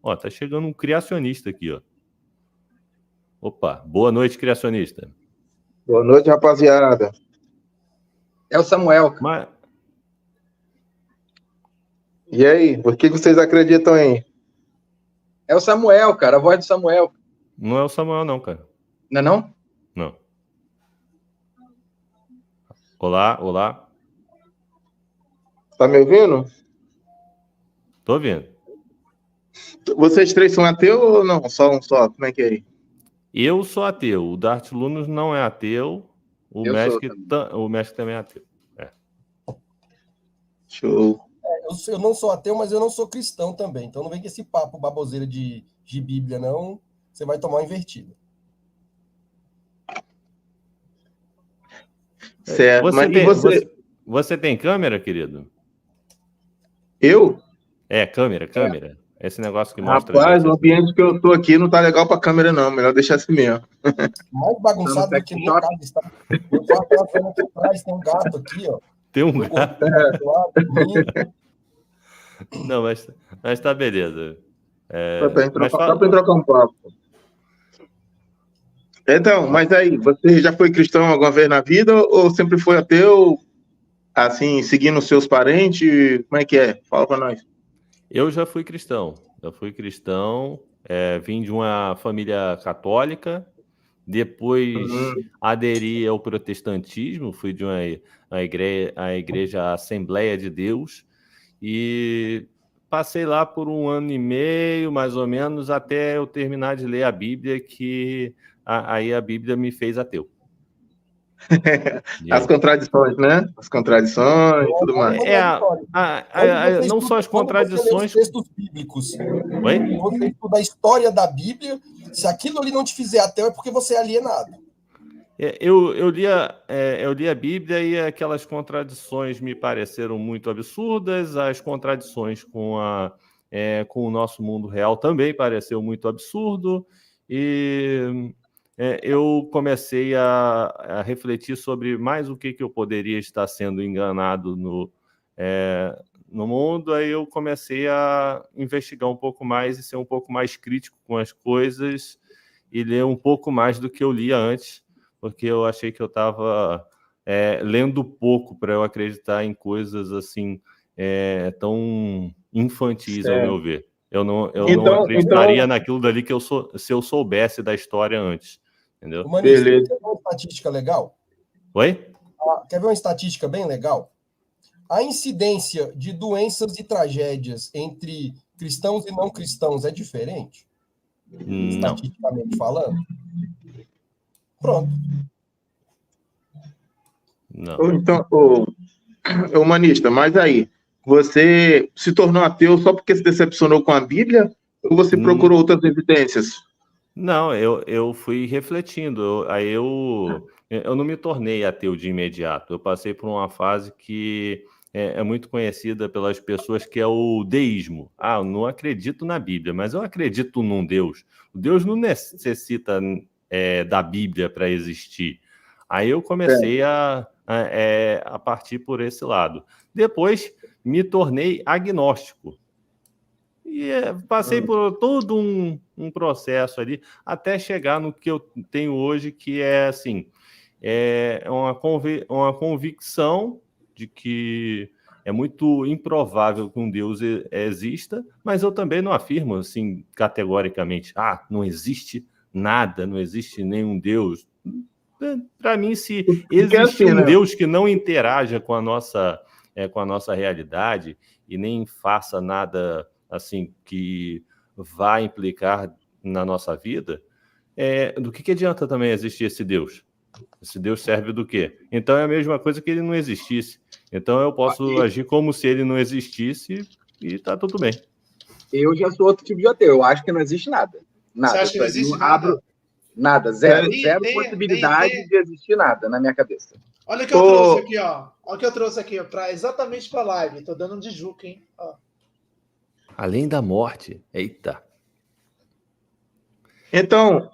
Ó, tá chegando um criacionista aqui, ó. Opa, boa noite, criacionista. Boa noite, rapaziada. É o Samuel. Mas... E aí, por que vocês acreditam em? É o Samuel, cara, a voz do Samuel. Não é o Samuel, não, cara. Não é não? Não. Olá, olá. Tá me ouvindo? Tô ouvindo. Vocês três são ateus ou não? Só um só? Como é que é aí? Eu sou ateu. O Dart Lunos não é ateu. O Magic também é ateu. É. Show. Eu não sou ateu, mas eu não sou cristão também. Então não vem com esse papo baboseira de Bíblia, não. Você vai tomar uma invertida. Certo. Você tem câmera, querido? Eu? É, câmera. Esse negócio que mostra... Rapaz, o ambiente que eu tô aqui não tá legal pra câmera, não. Melhor deixar assim mesmo. Mais bagunçado do que minha casa está. Eu tô até aqui atrás, tem um gato aqui, ó. Tem um gato? Não, mas tá beleza. Só pra trocar um papo. Então, mas aí, você já foi cristão alguma vez na vida ou sempre foi ateu, assim, seguindo os seus parentes? Como é que é? Fala pra nós. Eu já fui cristão. Vim de uma família católica, depois aderi ao protestantismo, fui de uma igreja Assembleia de Deus, e passei lá por 1 ano e meio, mais ou menos, até eu terminar de ler a Bíblia, que aí a Bíblia me fez ateu. As contradições, né? As contradições e tudo mais. Não só as contradições... Os textos bíblicos. Oi? Você estuda a história da Bíblia, se aquilo ali não te fizer ateu, é porque você é alienado. Eu li a Bíblia e aquelas contradições me pareceram muito absurdas, as contradições com o nosso mundo real também pareceu muito absurdo, e eu comecei a refletir sobre mais o que eu poderia estar sendo enganado no mundo. Aí eu comecei a investigar um pouco mais e ser um pouco mais crítico com as coisas e ler um pouco mais do que eu lia antes, porque eu achei que eu estava lendo pouco para eu acreditar em coisas assim tão infantis, ao meu ver. Eu não acreditaria naquilo dali se eu soubesse da história antes. Entendeu? Humanista, quer ver uma estatística legal? Oi? Quer ver uma estatística bem legal? A incidência de doenças e tragédias entre cristãos e não cristãos é diferente? Não. Estatisticamente falando? Pronto. Não. Então, humanista, mas aí, você se tornou ateu só porque se decepcionou com a Bíblia ou você procurou outras evidências? Não, eu fui refletindo. Eu não me tornei ateu de imediato. Eu passei por uma fase que é muito conhecida pelas pessoas, que é o deísmo. Eu não acredito na Bíblia, mas eu acredito num Deus. O Deus não necessita da Bíblia para existir. Aí eu comecei a partir por esse lado. Depois me tornei agnóstico. E passei por todo um processo ali, até chegar no que eu tenho hoje, que é assim, uma convicção de que é muito improvável que um Deus exista, mas eu também não afirmo assim categoricamente, não existe nada, não existe nenhum Deus. Para mim, se existe um Deus que não interaja com a nossa realidade e nem faça nada assim que vai implicar na nossa vida, do que adianta também existir esse Deus? Esse Deus serve do quê? Então é a mesma coisa que ele não existisse. Então eu posso agir como se ele não existisse e tá tudo bem. Eu já sou outro tipo de ateu. Eu acho que não existe nada. Nada. Você acha que não existe nada? Nada. Zero possibilidade de existir nada na minha cabeça. Olha o que eu trouxe aqui, ó. Olha o que eu trouxe aqui, ó, exatamente para a live. Tô dando um de Juca, hein? Ó. Além da morte. Eita. Então,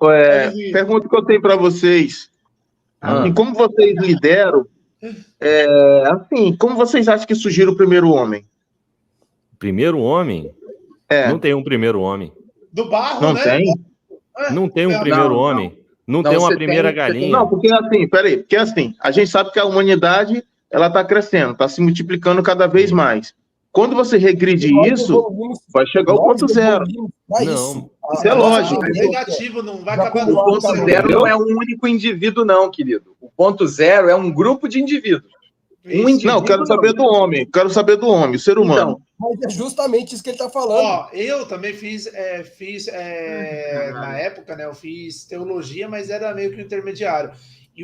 pergunta que eu tenho para vocês. Assim, como vocês lideram, assim, como vocês acham que surgiu o primeiro homem? Primeiro homem? Não tem um primeiro homem. Do barro, Não né? tem? Não tem um primeiro homem. Não tem uma primeira galinha. Não, porque assim, peraí, porque assim, a gente sabe que a humanidade, ela está crescendo, está se multiplicando cada vez mais. Quando você regride isso, vai chegar ao ponto zero. Não. Isso é lógico. É negativo, não vai acabar O nunca. ponto zero não é um único indivíduo, não, querido. O ponto zero é um grupo de indivíduos. Não, eu quero saber do homem. Quero saber do homem, o ser humano. Mas é justamente isso que ele está falando. Ó, eu também fiz na época, né? Eu fiz teologia, mas era meio que um intermediário. E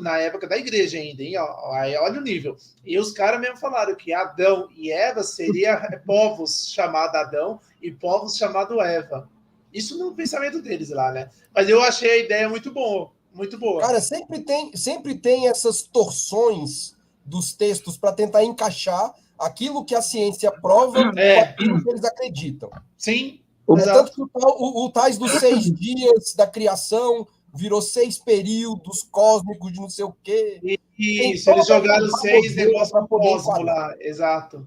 na época da igreja ainda, hein? Ó, aí olha o nível. E os caras mesmo falaram que Adão e Eva seria povos chamados Adão e povos chamados Eva. Isso no pensamento deles lá, né? Mas eu achei a ideia muito boa, muito boa. Cara, sempre tem essas torções dos textos para tentar encaixar aquilo que a ciência prova com aquilo que eles acreditam. Sim. Tanto que o tais dos 6 dias da criação virou 6 períodos cósmicos de não sei o quê. Isso, eles jogaram 6 negócios para cosmo lá, exato.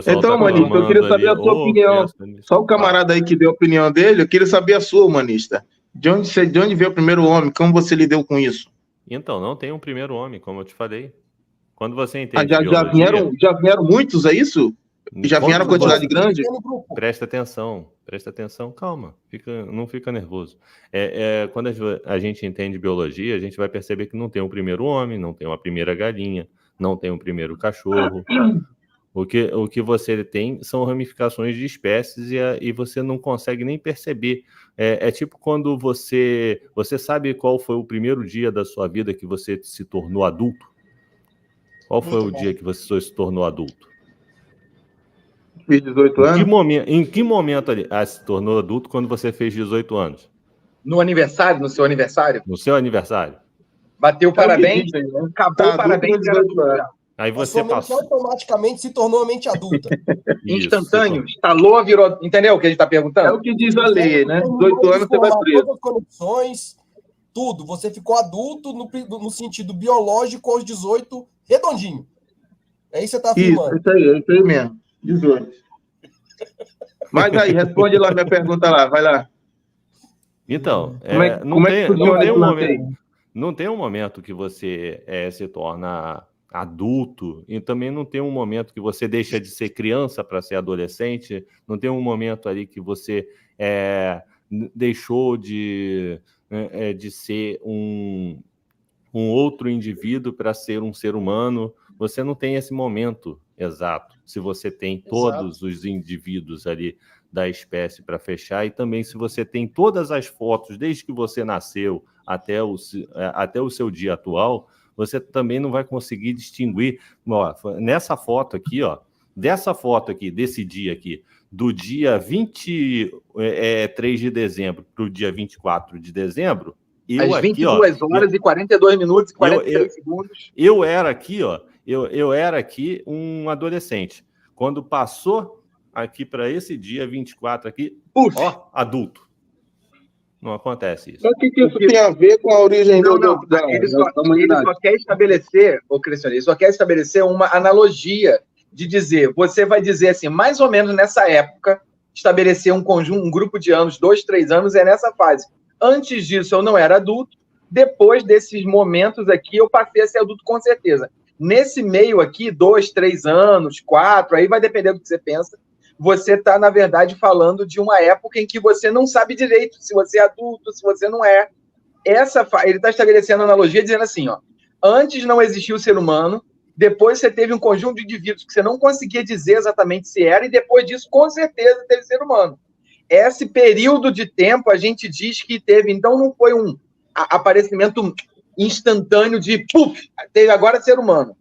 Então, Humanista, eu queria saber a sua opinião. Só o camarada aí que deu a opinião dele, eu queria saber a sua, Humanista. De onde veio o primeiro homem? Como você lidou com isso? Então, não tem um primeiro homem, como eu te falei. Quando você entende já vieram muitos, é isso? Já vieram a quantidade grande? Presta atenção, calma, não fica nervoso. Quando a gente entende biologia, a gente vai perceber que não tem um primeiro homem, não tem uma primeira galinha, não tem um primeiro cachorro. O que você tem são ramificações de espécies e você não consegue nem perceber. É tipo quando você sabe qual foi o primeiro dia da sua vida que você se tornou adulto? Qual foi o dia que você se tornou adulto? Fiz 18 anos. Em que momento ali? Se tornou adulto quando você fez 18 anos? No aniversário, no seu aniversário? No seu aniversário. Bateu parabéns, acabou parabéns. Aí você passou. Automaticamente se tornou a mente adulta. Instantâneo, instalou, virou. Entendeu o que a gente está perguntando? É o que diz a lei, né? 18 anos você vai preso. Todas as conexões, tudo. Você ficou adulto no sentido biológico aos 18, redondinho. É isso que você está afirmando. É isso aí mesmo. 18. Mas aí, responde lá minha pergunta lá, vai lá. Então, não tem um momento que você se torna adulto, e também não tem um momento que você deixa de ser criança para ser adolescente, não tem um momento ali que você deixou de ser um outro indivíduo para ser um ser humano. Você não tem esse momento exato, se você tem todos os indivíduos ali da espécie para fechar, e também se você tem todas as fotos, desde que você nasceu até o seu dia atual, você também não vai conseguir distinguir. Ó, nessa foto aqui, ó, dessa foto aqui, desse dia aqui, do dia 23 de dezembro para o dia 24 de dezembro, às 22 horas e 42 minutos e 43 segundos. Eu era aqui, ó, eu era aqui um adolescente. Quando passou aqui para esse dia 24 aqui, ó, adulto. Não acontece isso. Mas o que isso tem a ver com a origem da humanidade? Ele só quer estabelecer, Cristiano, ele só quer estabelecer uma analogia de dizer, você vai dizer assim, mais ou menos nessa época, estabelecer um conjunto, um grupo de anos, 2, 3 anos, é nessa fase. Antes disso, eu não era adulto. Depois desses momentos aqui, eu passei a ser adulto com certeza. Nesse meio aqui, 2, 3 anos, 4, aí vai depender do que você pensa. Você está, na verdade, falando de uma época em que você não sabe direito se você é adulto, se você não é. Ele está estabelecendo a analogia dizendo assim, ó, antes não existia o ser humano, depois você teve um conjunto de indivíduos que você não conseguia dizer exatamente se era, e depois disso, com certeza, teve ser humano. Esse período de tempo, a gente diz que teve, então não foi um aparecimento instantâneo de, puf, teve agora ser humano.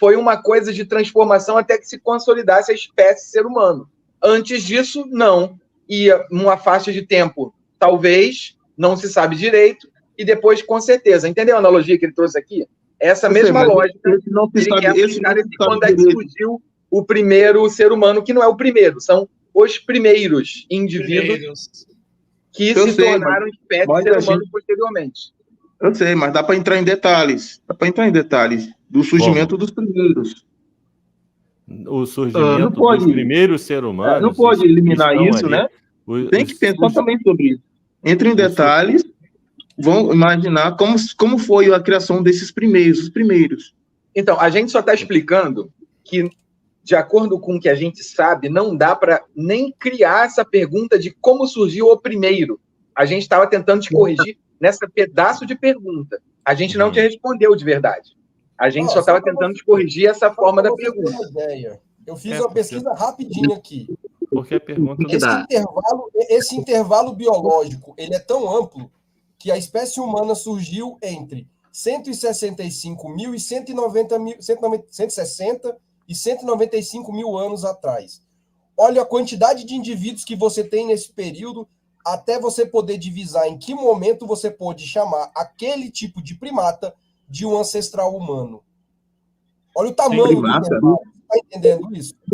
Foi uma coisa de transformação até que se consolidasse a espécie ser humano. Antes disso, não. Ia numa faixa de tempo, talvez, não se sabe direito, e depois, com certeza. Entendeu a analogia que ele trouxe aqui? Essa mesma lógica. Quando é que surgiu o primeiro ser humano, que não é o primeiro, são os primeiros indivíduos que se tornaram espécie ser humano posteriormente. Eu sei, mas dá para entrar em detalhes. Do surgimento dos primeiros. o surgimento pode, dos primeiros seres humanos. Não pode eliminar isso, ali, né? Tem que pensar também sobre isso. Entre em detalhes, vão imaginar como foi a criação desses primeiros, os primeiros. Então, a gente só está explicando que, de acordo com o que a gente sabe, não dá para nem criar essa pergunta de como surgiu o primeiro. A gente estava tentando te corrigir nessa pedaço de pergunta. A gente não te respondeu de verdade. A gente só estava tentando te corrigir essa forma da pergunta. Eu fiz uma pesquisa rapidinho aqui. Porque a pergunta esse intervalo biológico, ele é tão amplo que a espécie humana surgiu entre 165 mil e 160 e 195 mil anos atrás. Olha a quantidade de indivíduos que você tem nesse período, até você poder divisar em que momento você pode chamar aquele tipo de primata de um ancestral humano. Olha o tamanho do intervalo. Está entendendo isso?